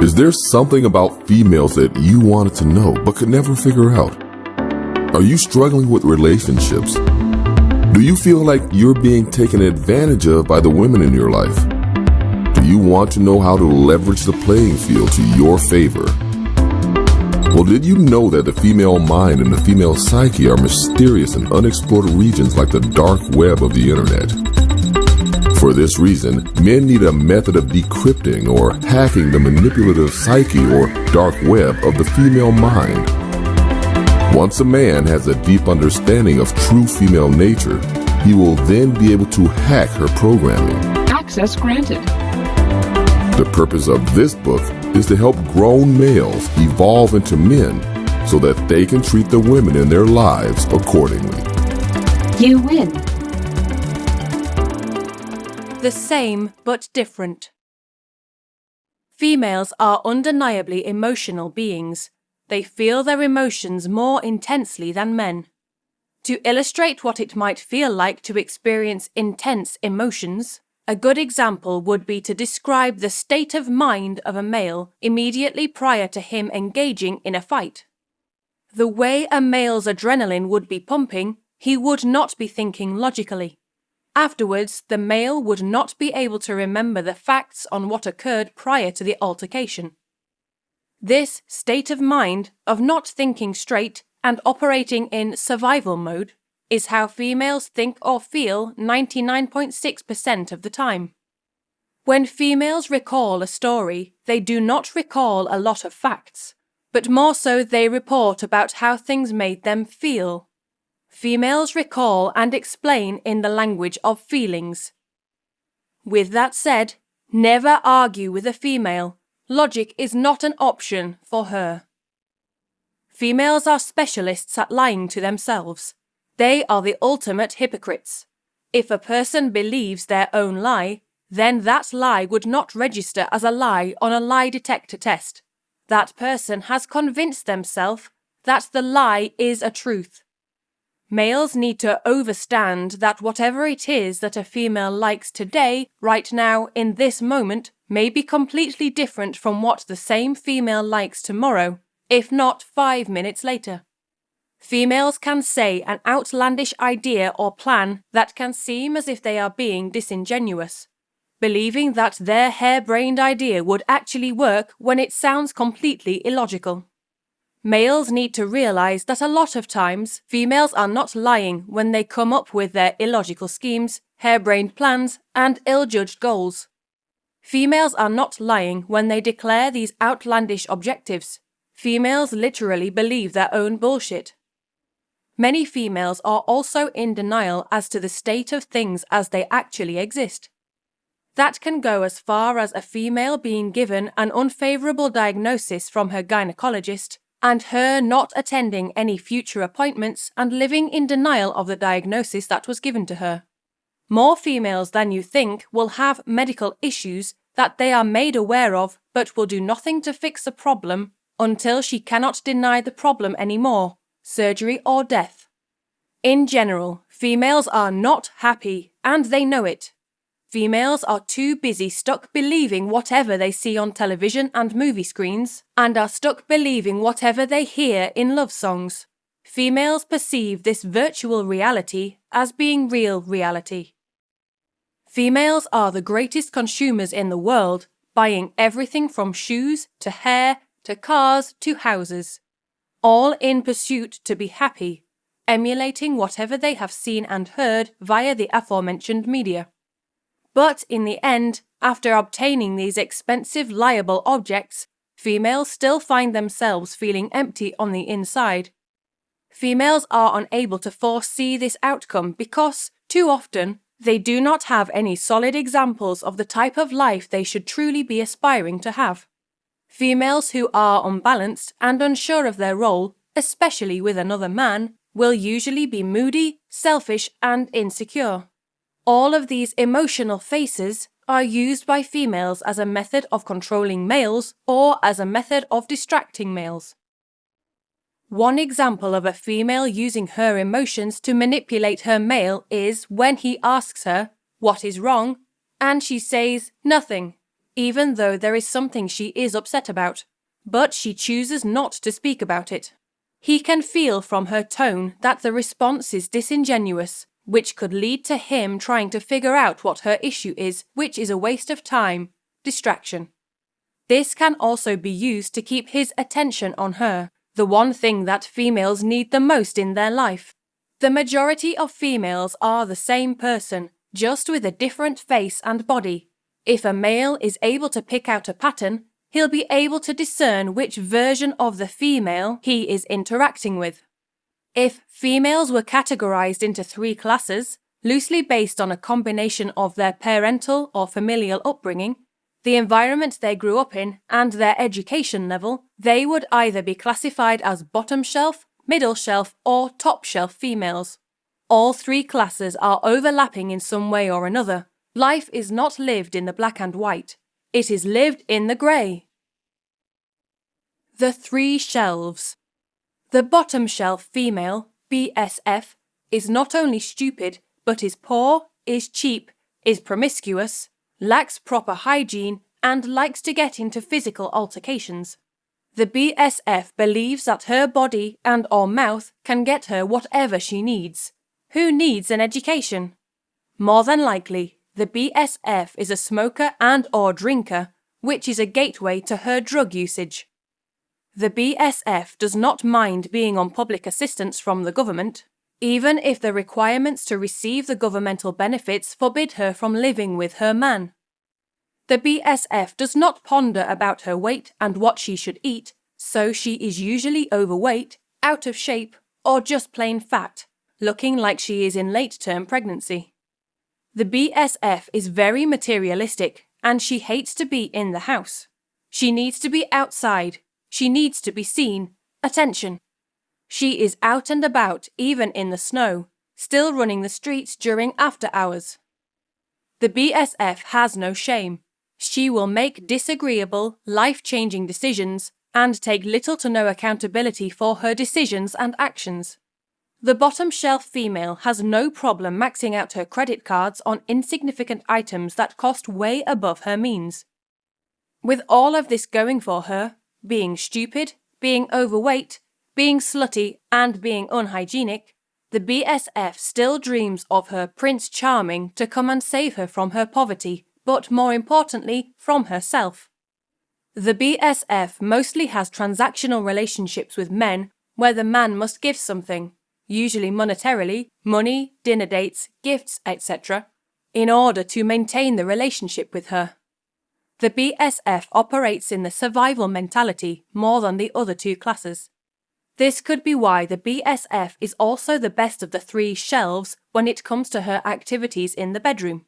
Is there something about females that you wanted to know but could never figure out? Are you struggling with relationships? Do you feel like you're being taken advantage of by the women in your life? Do you want to know how to leverage the playing field to your favor? Well, did you know that the female mind and the female psyche are mysterious and unexplored regions like the dark web of the internet? For this reason, men need a method of decrypting or hacking the manipulative psyche or dark web of the female mind. Once a man has a deep understanding of true female nature, he will then be able to hack her programming. Access granted. The purpose of this book is to help grown males evolve into men so that they can treat the women in their lives accordingly. You win. The same but different. Females are undeniably emotional beings. They feel their emotions more intensely than men. To illustrate what it might feel like to experience intense emotions, a good example would be to describe the state of mind of a male immediately prior to him engaging in a fight. The way a male's adrenaline would be pumping, he would not be thinking logically. Afterwards, the male would not be able to remember the facts on what occurred prior to the altercation. This state of mind, of not thinking straight and operating in survival mode, is how females think or feel 99.6% of the time. When females recall a story, they do not recall a lot of facts, but more so they report about how things made them feel. Females recall and explain in the language of feelings. With that said, never argue with a female. Logic is not an option for her. Females are specialists at lying to themselves. They are the ultimate hypocrites. If a person believes their own lie, then that lie would not register as a lie on a lie detector test. That person has convinced themselves that the lie is a truth. Males need to understand that whatever it is that a female likes today, right now, in this moment, may be completely different from what the same female likes tomorrow, if not 5 minutes later. Females can say an outlandish idea or plan that can seem as if they are being disingenuous, believing that their harebrained idea would actually work when it sounds completely illogical. Males need to realize that a lot of times, females are not lying when they come up with their illogical schemes, harebrained plans, and ill-judged goals. Females are not lying when they declare these outlandish objectives. Females literally believe their own bullshit. Many females are also in denial as to the state of things as they actually exist. That can go as far as a female being given an unfavorable diagnosis from her gynecologist, and her not attending any future appointments and living in denial of the diagnosis that was given to her. More females than you think will have medical issues that they are made aware of but will do nothing to fix the problem until she cannot deny the problem anymore, surgery or death. In general, females are not happy and they know it. Females are too busy stuck believing whatever they see on television and movie screens, and are stuck believing whatever they hear in love songs. Females perceive this virtual reality as being real reality. Females are the greatest consumers in the world, buying everything from shoes to hair to cars to houses, all in pursuit to be happy, emulating whatever they have seen and heard via the aforementioned media. But in the end, after obtaining these expensive, liable objects, females still find themselves feeling empty on the inside. Females are unable to foresee this outcome because, too often, they do not have any solid examples of the type of life they should truly be aspiring to have. Females who are unbalanced and unsure of their role, especially with another man, will usually be moody, selfish, and insecure. All of these emotional faces are used by females as a method of controlling males or as a method of distracting males. One example of a female using her emotions to manipulate her male is when he asks her, "What is wrong?" and she says, "Nothing," even though there is something she is upset about, but she chooses not to speak about it. He can feel from her tone that the response is disingenuous, which could lead to him trying to figure out what her issue is, which is a waste of time, distraction. This can also be used to keep his attention on her, the one thing that females need the most in their life. The majority of females are the same person, just with a different face and body. If a male is able to pick out a pattern, he'll be able to discern which version of the female he is interacting with. If females were categorized into 3 classes, loosely based on a combination of their parental or familial upbringing, the environment they grew up in, and their education level, they would either be classified as bottom shelf, middle shelf, or top shelf females. All 3 classes are overlapping in some way or another. Life is not lived in the black and white. It is lived in the grey. The 3 shelves. The bottom shelf female, BSF, is not only stupid, but is poor, is cheap, is promiscuous, lacks proper hygiene, and likes to get into physical altercations. The BSF believes that her body and/or mouth can get her whatever she needs. Who needs an education? More than likely, the BSF is a smoker and/or drinker, which is a gateway to her drug usage. The BSF does not mind being on public assistance from the government, even if the requirements to receive the governmental benefits forbid her from living with her man. The BSF does not ponder about her weight and what she should eat, so she is usually overweight, out of shape, or just plain fat, looking like she is in late-term pregnancy. The BSF is very materialistic, and she hates to be in the house. She needs to be outside. She needs to be seen. Attention. She is out and about, even in the snow, still running the streets during after hours. The BSF has no shame. She will make disagreeable, life-changing decisions and take little to no accountability for her decisions and actions. The bottom shelf female has no problem maxing out her credit cards on insignificant items that cost way above her means. With all of this going for her, being stupid, being overweight, being slutty, and being unhygienic, the BSF still dreams of her Prince Charming to come and save her from her poverty, but more importantly, from herself. The BSF mostly has transactional relationships with men where the man must give something, usually monetarily, money, dinner dates, gifts, etc., in order to maintain the relationship with her. The BSF operates in the survival mentality more than the other 2 classes. This could be why the BSF is also the best of the 3 shelves when it comes to her activities in the bedroom.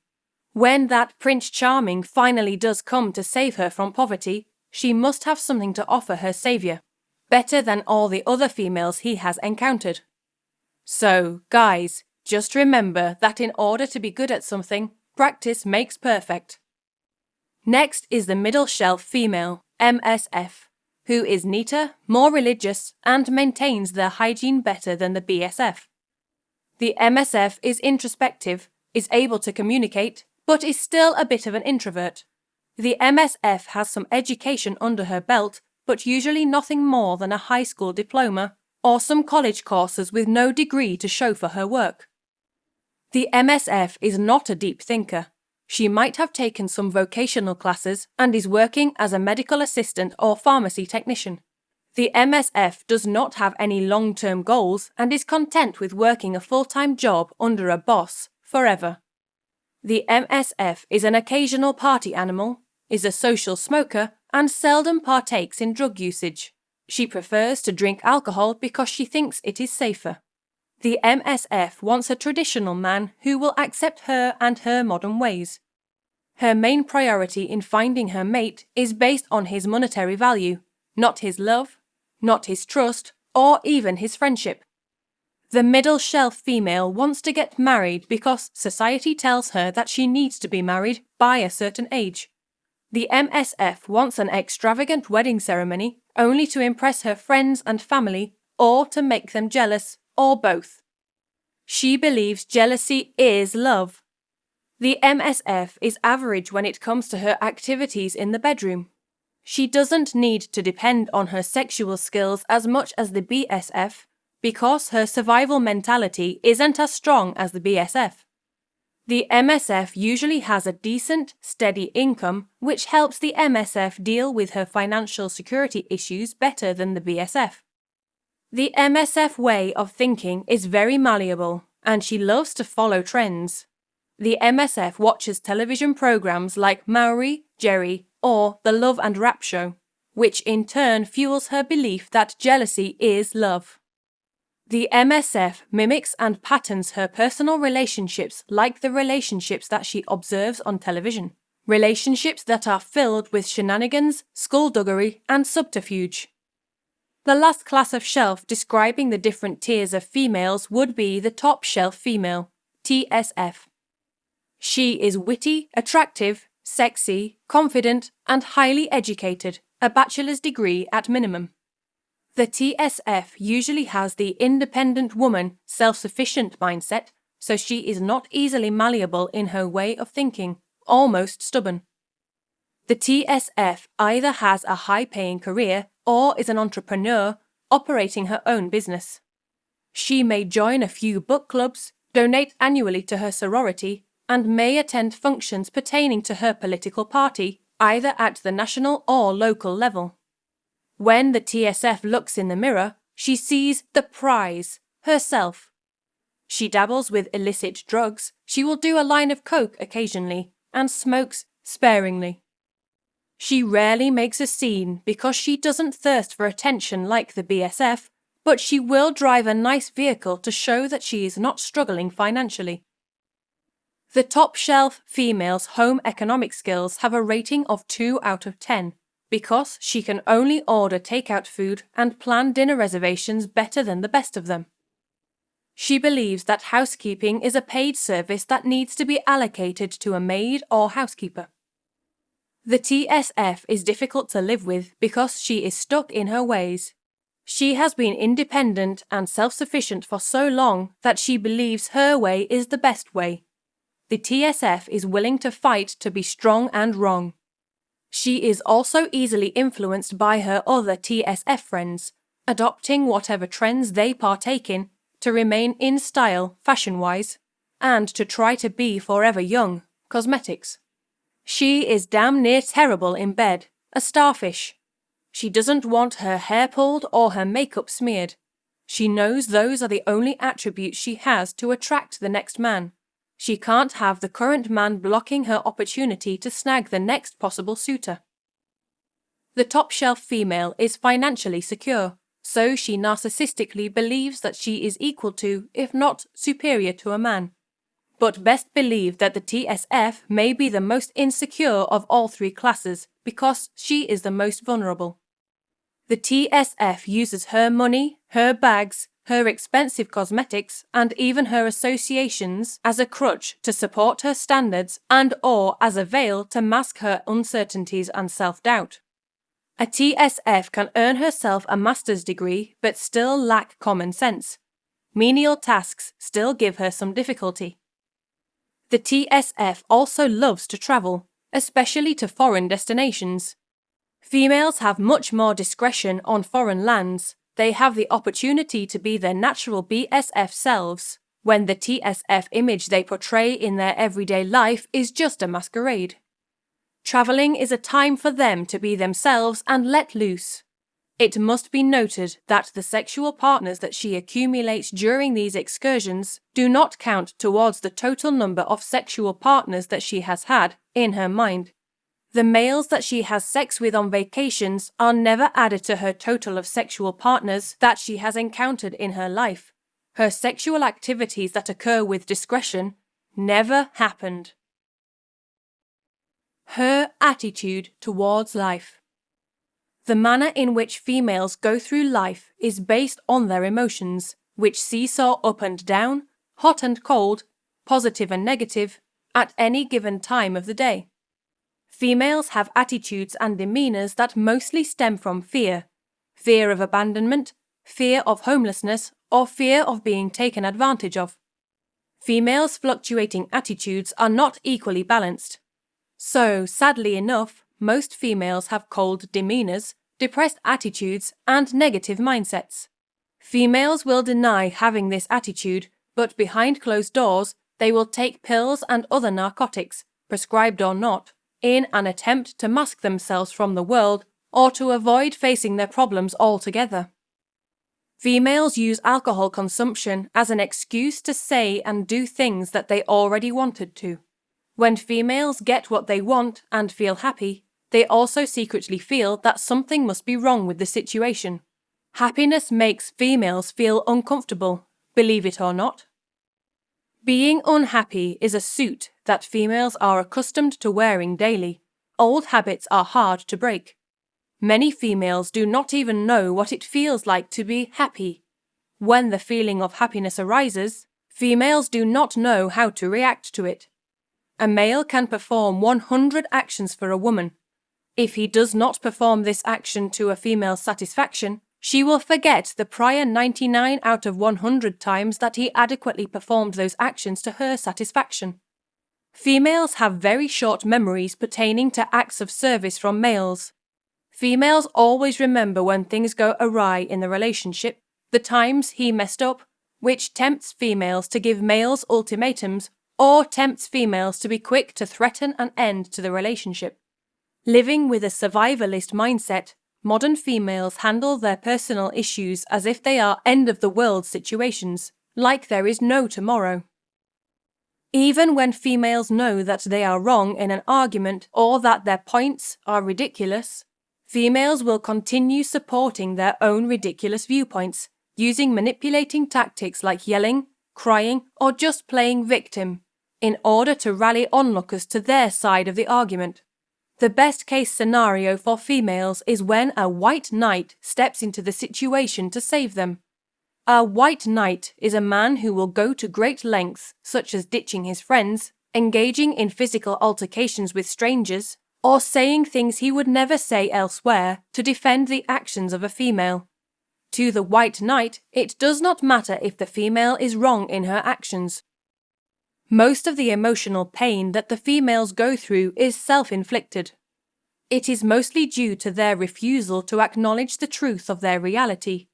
When that Prince Charming finally does come to save her from poverty, she must have something to offer her saviour, better than all the other females he has encountered. So, guys, just remember that in order to be good at something, practice makes perfect. Next is the middle shelf female, MSF, who is neater, more religious, and maintains their hygiene better than the BSF. The MSF is introspective, is able to communicate, but is still a bit of an introvert. The MSF has some education under her belt, but usually nothing more than a high school diploma or some college courses with no degree to show for her work. The MSF is not a deep thinker. She might have taken some vocational classes and is working as a medical assistant or pharmacy technician. The MSF does not have any long-term goals and is content with working a full-time job under a boss forever. The MSF is an occasional party animal, is a social smoker, and seldom partakes in drug usage. She prefers to drink alcohol because she thinks it is safer. The MSF wants a traditional man who will accept her and her modern ways. Her main priority in finding her mate is based on his monetary value, not his love, not his trust, or even his friendship. The middle shelf female wants to get married because society tells her that she needs to be married by a certain age. The MSF wants an extravagant wedding ceremony only to impress her friends and family or to make them jealous, or both. She believes jealousy is love. The MSF is average when it comes to her activities in the bedroom. She doesn't need to depend on her sexual skills as much as the BSF because her survival mentality isn't as strong as the BSF. The MSF usually has a decent, steady income, which helps the MSF deal with her financial security issues better than the BSF. The MSF way of thinking is very malleable, and she loves to follow trends. The MSF watches television programs like Maury, Jerry, or The Love and Rap Show, which in turn fuels her belief that jealousy is love. The MSF mimics and patterns her personal relationships like the relationships that she observes on television, relationships that are filled with shenanigans, skullduggery, and subterfuge. The last class of shelf describing the different tiers of females would be the top shelf female, TSF. She is witty, attractive, sexy, confident, and highly educated, a bachelor's degree at minimum. The TSF usually has the independent woman, self-sufficient mindset, so she is not easily malleable in her way of thinking, almost stubborn. The TSF either has a high-paying career or is an entrepreneur operating her own business. She may join a few book clubs, donate annually to her sorority, and may attend functions pertaining to her political party, either at the national or local level. When the TSF looks in the mirror, she sees the prize, herself. She dabbles with illicit drugs, she will do a line of coke occasionally, and smokes sparingly. She rarely makes a scene because she doesn't thirst for attention like the BSF, but she will drive a nice vehicle to show that she is not struggling financially. The top shelf female's home economic skills have a rating of 2 out of 10 because she can only order takeout food and plan dinner reservations better than the best of them. She believes that housekeeping is a paid service that needs to be allocated to a maid or housekeeper. The TSF is difficult to live with because she is stuck in her ways. She has been independent and self-sufficient for so long that she believes her way is the best way. The TSF is willing to fight to be strong and wrong. She is also easily influenced by her other TSF friends, adopting whatever trends they partake in to remain in style fashion-wise, and to try to be forever young, cosmetics. She is damn near terrible in bed, a starfish. She doesn't want her hair pulled or her makeup smeared. She knows those are the only attributes she has to attract the next man. She can't have the current man blocking her opportunity to snag the next possible suitor. The top shelf female is financially secure, so she narcissistically believes that she is equal to, if not superior to a man. But best believe that the TSF may be the most insecure of all three classes because she is the most vulnerable. The TSF uses her money, her bags, her expensive cosmetics, and even her associations as a crutch to support her standards and/or as a veil to mask her uncertainties and self-doubt. A TSF can earn herself a master's degree but still lack common sense. Menial tasks still give her some difficulty. The TSF also loves to travel, especially to foreign destinations. Females have much more discretion on foreign lands. They have the opportunity to be their natural BSF selves, when the TSF image they portray in their everyday life is just a masquerade. Travelling is a time for them to be themselves and let loose. It must be noted that the sexual partners that she accumulates during these excursions do not count towards the total number of sexual partners that she has had in her mind. The males that she has sex with on vacations are never added to her total of sexual partners that she has encountered in her life. Her sexual activities that occur with discretion never happened. Her attitude towards life. The manner in which females go through life is based on their emotions, which seesaw up and down, hot and cold, positive and negative, at any given time of the day. Females have attitudes and demeanours that mostly stem from fear of abandonment, fear of homelessness, or fear of being taken advantage of. Females' fluctuating attitudes are not equally balanced. So, sadly enough, most females have cold demeanors, depressed attitudes, and negative mindsets. Females will deny having this attitude, but behind closed doors, they will take pills and other narcotics, prescribed or not, in an attempt to mask themselves from the world or to avoid facing their problems altogether. Females use alcohol consumption as an excuse to say and do things that they already wanted to. When females get what they want and feel happy, they also secretly feel that something must be wrong with the situation. Happiness makes females feel uncomfortable, believe it or not. Being unhappy is a suit that females are accustomed to wearing daily. Old habits are hard to break. Many females do not even know what it feels like to be happy. When the feeling of happiness arises, females do not know how to react to it. A male can perform 100 actions for a woman. If he does not perform this action to a female's satisfaction, she will forget the prior 99 out of 100 times that he adequately performed those actions to her satisfaction. Females have very short memories pertaining to acts of service from males. Females always remember when things go awry in the relationship, the times he messed up, which tempts females to give males ultimatums or tempts females to be quick to threaten an end to the relationship. Living with a survivalist mindset, modern females handle their personal issues as if they are end-of-the-world situations, like there is no tomorrow. Even when females know that they are wrong in an argument or that their points are ridiculous, females will continue supporting their own ridiculous viewpoints, using manipulating tactics like yelling, crying, or just playing victim, in order to rally onlookers to their side of the argument. The best case scenario for females is when a white knight steps into the situation to save them. A white knight is a man who will go to great lengths, such as ditching his friends, engaging in physical altercations with strangers, or saying things he would never say elsewhere to defend the actions of a female. To the white knight, it does not matter if the female is wrong in her actions. Most of the emotional pain that the females go through is self-inflicted. It is mostly due to their refusal to acknowledge the truth of their reality.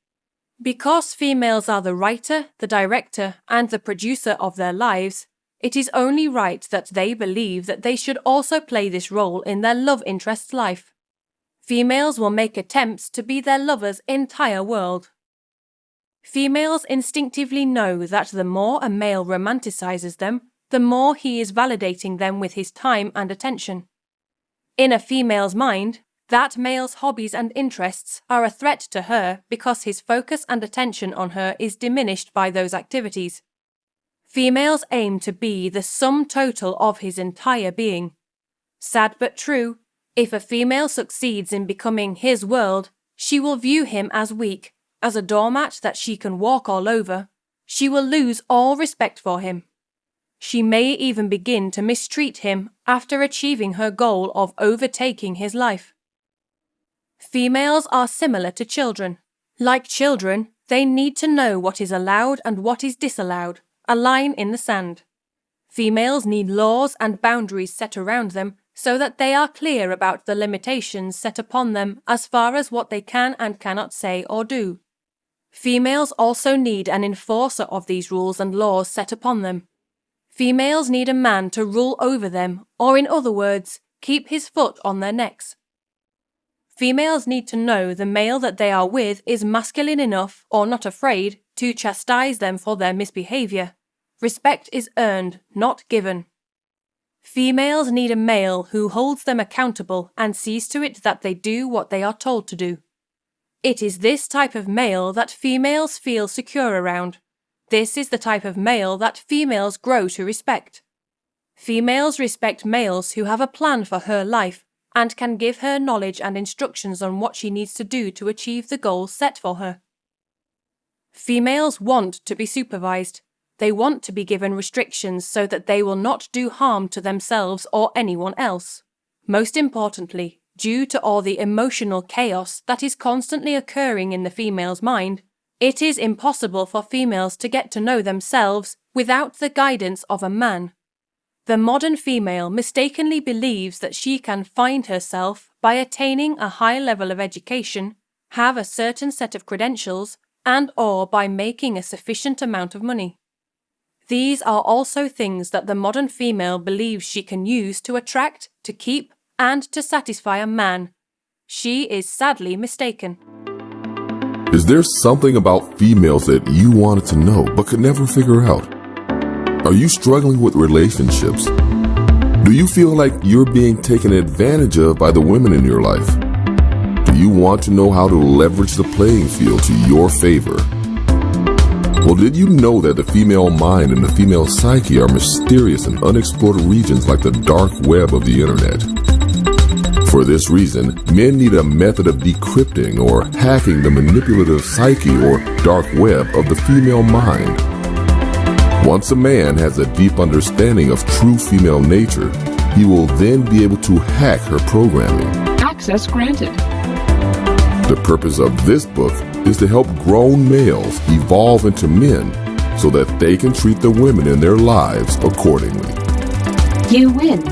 Because females are the writer, the director, and the producer of their lives, it is only right that they believe that they should also play this role in their love interest's life. Females will make attempts to be their lover's entire world. Females instinctively know that the more a male romanticizes them, the more he is validating them with his time and attention. In a female's mind, that male's hobbies and interests are a threat to her because his focus and attention on her is diminished by those activities. Females aim to be the sum total of his entire being. Sad but true, if a female succeeds in becoming his world, she will view him as weak, as a doormat that she can walk all over. She will lose all respect for him. She may even begin to mistreat him after achieving her goal of overtaking his life. Females are similar to children. Like children, they need to know what is allowed and what is disallowed, a line in the sand. Females need laws and boundaries set around them so that they are clear about the limitations set upon them as far as what they can and cannot say or do. Females also need an enforcer of these rules and laws set upon them. Females need a man to rule over them, or in other words, keep his foot on their necks. Females need to know the male that they are with is masculine enough, or not afraid, to chastise them for their misbehavior. Respect is earned, not given. Females need a male who holds them accountable and sees to it that they do what they are told to do. It is this type of male that females feel secure around. This is the type of male that females grow to respect. Females respect males who have a plan for her life and can give her knowledge and instructions on what she needs to do to achieve the goals set for her. Females want to be supervised. They want to be given restrictions so that they will not do harm to themselves or anyone else. Most importantly, due to all the emotional chaos that is constantly occurring in the female's mind, it is impossible for females to get to know themselves, without the guidance of a man. The modern female mistakenly believes that she can find herself by attaining a high level of education, have a certain set of credentials, and/or by making a sufficient amount of money. These are also things that the modern female believes she can use to attract, to keep, and to satisfy a man. She is sadly mistaken. Is there something about females that you wanted to know but could never figure out? Are you struggling with relationships? Do you feel like you're being taken advantage of by the women in your life? Do you want to know how to leverage the playing field to your favor? Well, did you know that the female mind and the female psyche are mysterious and unexplored regions like the dark web of the internet? For this reason, men need a method of decrypting or hacking the manipulative psyche or dark web of the female mind. Once a man has a deep understanding of true female nature, he will then be able to hack her programming. Access granted. The purpose of this book is to help grown males evolve into men so that they can treat the women in their lives accordingly. You win.